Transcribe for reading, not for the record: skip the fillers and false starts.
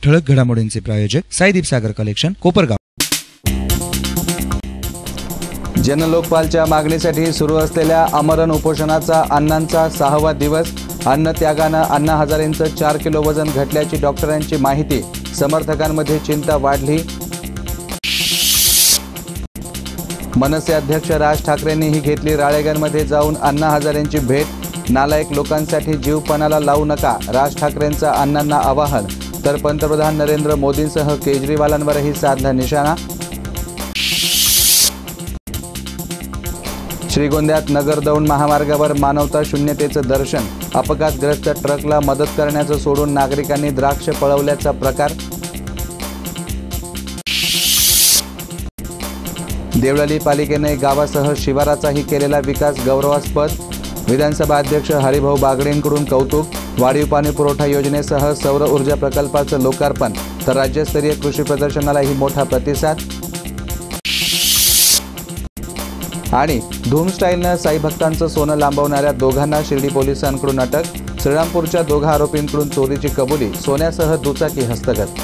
ठळक घडामोडींचे प्रायोजक साईदीप सागर कलेक्शन, कोपरगाव। जनलोकपालच्या मागणीसाठी सुरू असलेल्या आमरण उपोषणाचा अण्णांचा 6वा दिवस। अन्न त्यागानं अण्णा हजारेंचं 4 किलो वजन घटल्याची डॉक्टरांची माहिती। समर्थकांमध्ये चिंता वाढली। मनसे अध्यक्ष राज ठाकरेंनीही घेतली राळेगणमध्ये जाऊन अण्णा हजारेंची भेट। नालायक लोकांसाठी जीव पणाला लावू नका, राज ठाकरेंचं अण्णांना आवाहन। तर पंतप्रधान नरेंद्र मोदींसह केजरीवालांवरही साधला निशाणा। श्रीगोंद्यात नगर दौंड महामार्गावर मानवता शून्यतेचं दर्शन। अपघातग्रस्त ट्रकला मदत करण्याचं सोडून नागरिकांनी द्राक्ष पळवल्याचा प्रकार। देवळाली पालिकेने गावासह शिवाराचाही केलेला विकास गौरवास्पद। विधानसभा अध्यक्ष हरिभाऊ बागडेंकडून कौतुक। वाढीव पाणी पुरवठा योजनेसह सौर ऊर्जा प्रकल्पाचं लोकार्पण। तर राज्यस्तरीय कृषी प्रदर्शनालाही मोठा प्रतिसाद। आणि धूम स्टाईलनं साई भक्तांचं सोनं लांबवणाऱ्या दोघांना शिर्डी पोलिसांकडून अटक। श्रीरामपूरच्या दोघा आरोपींकडून चोरीची कबुली, सोन्यासह दुचाकी हस्तगत।